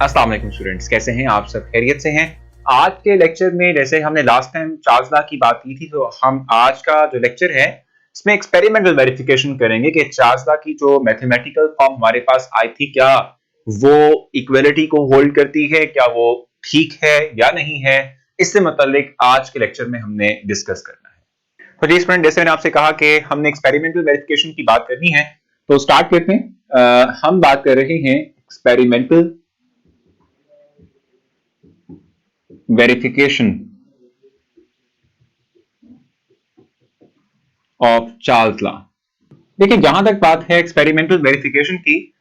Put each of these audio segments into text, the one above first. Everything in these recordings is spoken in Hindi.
अस्सलाम वालेकुम स्टूडेंट्स, कैसे हैं आप सब? खैरियत से हैं? आज के लेक्चर में जैसे हमने लास्ट टाइम चार्ल्स लॉ की बात की थी, तो हम आज का जो लेक्चर है इसमें एक्सपेरिमेंटल वेरिफिकेशन करेंगे कि चार्ल्स लॉ की जो मैथमेटिकल फॉर्म हमारे पास आई थी, क्या वो इक्वलिटी को होल्ड करती है, क्या वो ठीक है या नहीं है। इससे मुताल्लिक आज के लेक्चर में हमने डिस्कस करना है। तो जी स्टूडेंट, जैसे मैंने आपसे कहा कि हमने एक्सपेरिमेंटल वेरिफिकेशन की बात करनी है, तो स्टार्ट करते हैं। हम बात कर रहे हैं experimental verification of Charles law. देखिए, जहां तक बात है एक्सपेरिमेंटल वेरिफिकेशन की,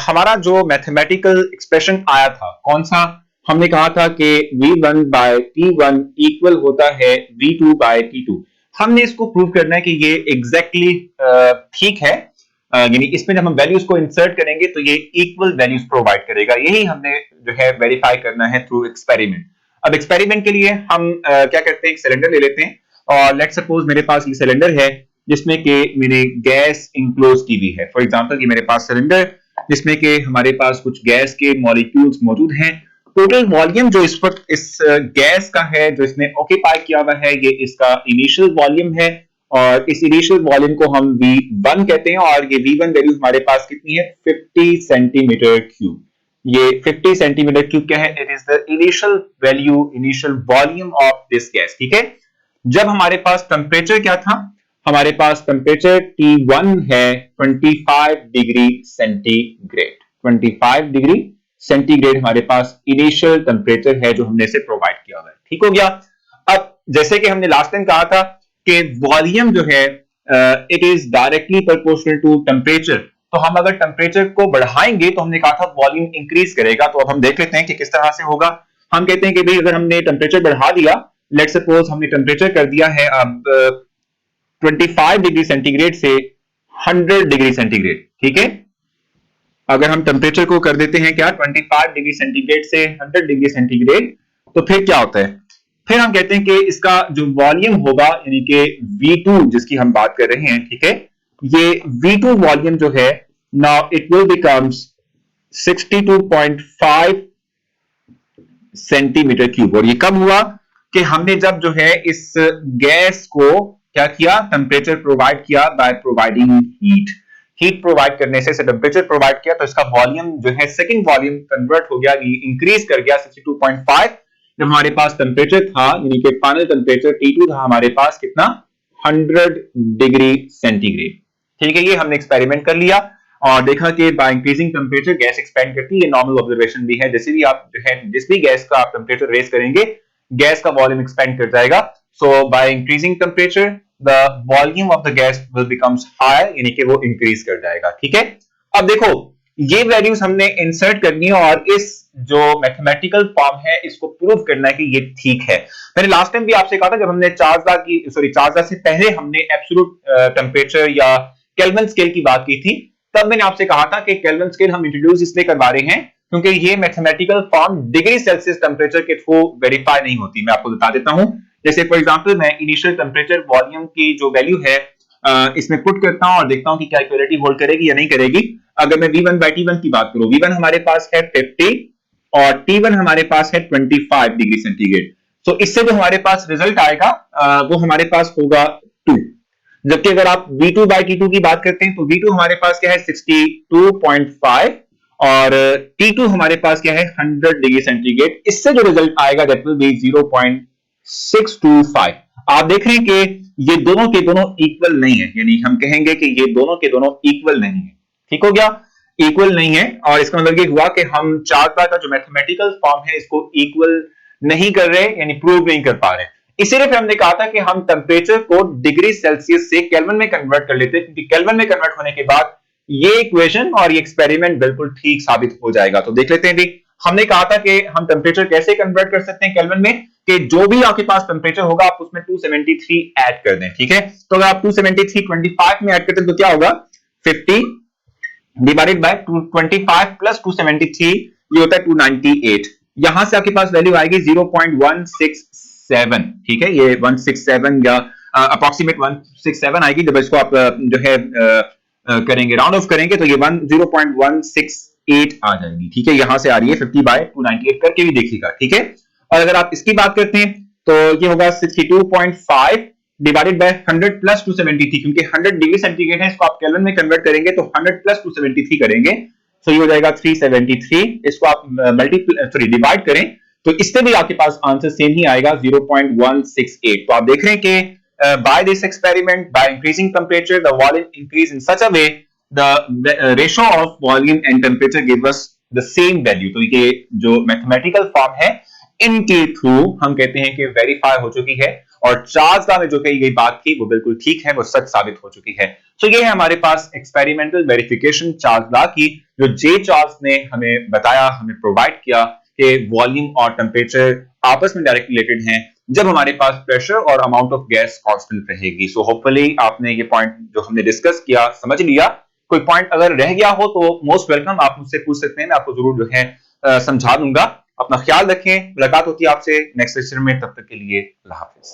हमारा जो मैथमेटिकल एक्सप्रेशन आया था कौन सा, हमने कहा था कि v1 बाय t1 इक्वल होता है v2 बाय t2। हमने इसको प्रूव करना है कि ये एग्जैक्टली ठीक है, यानी इसमें जब हम वैल्यूज को इंसर्ट करेंगे तो ये इक्वल वैल्यूज प्रोवाइड करेगा। यही हमने जो है वेरीफाई करना है थ्रू एक्सपेरिमेंट। अब एक्सपेरिमेंट के लिए हम क्या करते हैं, एक सिलेंडर ले लेते हैं और लेट्स सपोज मेरे पास ये सिलेंडर है जिसमें कि मैंने गैस इंक्लोज की हुई है। फॉर एग्जांपल ये मेरे पास सिलेंडर जिसमें कि हमारे पास कुछ गैस के मॉलिक्यूल्स मौजूद हैं। टोटल वॉल्यूम जो इस वक्त इस गैस का है जो इसने ऑक्यूपाई किया हुआ है, ये इसका इनिशियल वॉल्यूम है और इस इनिशियल वॉल्यूम को हम V1 कहते हैं और ये V1 वैल्यू हमारे पास कितनी है, 50 सेंटीमीटर क्यूब। ये 50 सेंटीमीटर क्यूब क्या है, it is the initial value, initial volume of this gas. ठीक है, जब हमारे पास टेम्परेचर क्या था, हमारे पास टेम्परेचर T1 है 25 डिग्री सेंटीग्रेड। 25 डिग्री सेंटीग्रेड हमारे पास इनिशियल टेम्परेचर है जो हमने से प्रोवाइड किया हुआ है। ठीक हो गया। अब जैसे कि हमने लास्ट टाइम कहा था कि वॉल्यूम जो है it is directly proportional to temperature, तो हम अगर टेम्परेचर को बढ़ाएंगे तो हमने कहा था वॉल्यूम इंक्रीज करेगा। तो अब हम देख लेते हैं कि किस तरह से होगा। हम कहते हैं कि भाई अगर हमने टेम्परेचर बढ़ा दिया, लेट्स सपोज हमने टेम्परेचर कर दिया है अब 25 डिग्री सेंटीग्रेड से 100 डिग्री सेंटीग्रेड। ठीक है, अगर हम टेम्परेचर को कर देते हैं क्या, 25 डिग्री सेंटीग्रेड से 100 डिग्री सेंटीग्रेड, तो फिर क्या होता है, फिर हम कहते हैं कि इसका जो वॉल्यूम होगा यानी कि V2 जिसकी हम बात कर रहे हैं, ठीक है, ये V2 वॉल्यूम जो है now it will becomes 62.5 centimetre cube. और ये कब हुआ कि हमने जब जो है इस गैस को क्या किया, टेम्परेचर प्रोवाइड किया बाय प्रोवाइडिंग हीट प्रोवाइड करने से टेम्परेचर प्रोवाइड किया, तो इसका वॉल्यूम जो है सेकंड वॉल्यूम कन्वर्ट हो गया, इंक्रीज कर गया 62.5। जब हमारे पास टेम्परेचर था यानी कि फाइनल टेम्परेचर T2 था हमारे पास कितना, 100 डिग्री सेंटीग्रेड। ठीक है, ये हमने एक्सपेरिमेंट कर लिया और देखा कि bye increasing temperature gas expand करती है। ये नॉर्मल ऑब्जर्वेशन भी है, जैसे भी आप जो है जिस भी गैस का आप टेम्परेचर रेज करेंगे गैस का वॉल्यूम एक्सपेंड कर जाएगा। So by increasing temperature the volume of the gas will becomes higher, यानी कि वो इंक्रीज कर जाएगा। ठीक है, अब देखो ये वैल्यूज हमने इंसर्ट करनी है और इस जो मैथमेटिकल फॉर्म है इसको प्रूव करना है कि ये ठीक है। मैंने लास्ट टाइम भी आपसे कहा था जब हमने चार्ल्स लॉ से पहले हमने एब्सोल्यूट टेम्परेचर या केल्विन स्केल की बात की थी, तब मैंने आपसे कहा था कि केल्विन स्केल हम इंट्रोड्यूस इसलिए करवा रहे हैं क्योंकि ये mathematical form degree Celsius temperature के थ्रू वेरीफाई नहीं होती। मैं आपको बता देता हूं, जैसे फॉर एग्जांपल मैं इनिशियल टेम्परेचर वॉल्यूम की जो वैल्यू है इसमें पुट करता हूं और देखता हूं कि क्या इक्वलिटी होल्ड करेगी या नहीं करेगी। अगर मैं V1 बाय T1 की बात करूं, V1 हमारे पास है 50 और T1 हमारे पास है 25 डिग्री सेंटीग्रेड। तो इससे जो हमारे पास रिजल्ट आएगा वो हमारे पास होगा 2। जबकि अगर आप V2 बाय T2 की बात करते हैं तो V2 हमारे पास क्या है 62.5 और T2 हमारे पास क्या है 100 डिग्री सेंटीग्रेड। इससे जो रिजल्ट आएगा दैट विल बी 0.625। आप देख रहे हैं कि ये दोनों के दोनों इक्वल नहीं है, यानी हम कहेंगे कि ये दोनों के दोनों इक्वल नहीं है। ठीक हो गया, इक्वल नहीं है और इसका मतलब ये हुआ कि हम चार्ल्स लॉ का जो मैथमेटिकल फॉर्म है इसको इक्वल नहीं कर रहे, यानी प्रूव नहीं कर पा रहे। इसीलिए फिर हमने कहा था कि हम टेम्परेचर को डिग्री सेल्सियस से केल्विन में कन्वर्ट कर लेते हैं, क्योंकि केल्विन में कन्वर्ट होने के बाद ये इक्वेशन और ये एक्सपेरिमेंट बिल्कुल ठीक साबित हो जाएगा। तो देख लेते हैं भी, हमने कहा था कि हम टेम्परेचर कैसे कन्वर्ट कर सकते हैं केल्विन में, कि जो भी आपके पास टेम्परेचर होगा आप उसमें 273 ऐड कर दें। ठीक है, तो अगर आप 273 25 में ऐड करते हैं तो क्या होगा, 50 डिवाइडेड बाय 25 प्लस 273 ये होता है 298। यहां से आपके पास वैल्यू आएगी 0.167। ठीक है, ये 167 या अप्रोक्सीमेट 167 आएगी। जब इसको आप जो है करेंगे राउंड ऑफ करेंगे तो ये 0.167 298 आ जाएगी। ठीक है, यहां से आ रही है 50/298 करके भी देखिएगा। ठीक है, और अगर आप इसकी बात करते हैं तो ये होगा 62.5 डिवाइडेड बाय 100 प्लस 273, क्योंकि 100 डिग्री सेंटीग्रेड है, इसको आप केल्विन में कन्वर्ट करेंगे तो 100 प्लस 273 करेंगे, तो ये हो जाएगा 373। इसको आप डिवाइड करें तो इससे भी आपके पास आंसर सेम ही आएगा 0.168। तो आप देख रहे हैं कि by this experiment, by increasing temperature the volume increase in such a way the ratio of volume and temperature give us the same value. तो ये जो मैथमेटिकल फॉर्म है इनके थ्रू हम कहते हैं कि वेरीफाई हो चुकी है, और चार्ल्स लॉ में जो कही गई बात थी वो बिल्कुल ठीक है, वो सच साबित हो चुकी है। तो ये है हमारे पास एक्सपेरिमेंटल वेरिफिकेशन चार्ल्स लॉ की, जो जे चार्ल्स ने हमें बताया, हमें प्रोवाइड किया कि वॉल्यूम और टेम्परेचर आपस में डायरेक्ट रिलेटेड हैं जब हमारे पास प्रेशर और अमाउंट ऑफ गैस कांस्टेंट रहेगी। सो होपफुली आपने ये पॉइंट जो हमने डिस्कस किया समझ लिया। कोई पॉइंट अगर रह गया हो तो मोस्ट वेलकम, आप मुझसे पूछ सकते हैं, मैं आपको जरूर जो है समझा दूंगा। अपना ख्याल रखें, मुलाकात होती है आपसे नेक्स्ट लेक्चर में, तब तक के लिए अल्लाह हाफिज।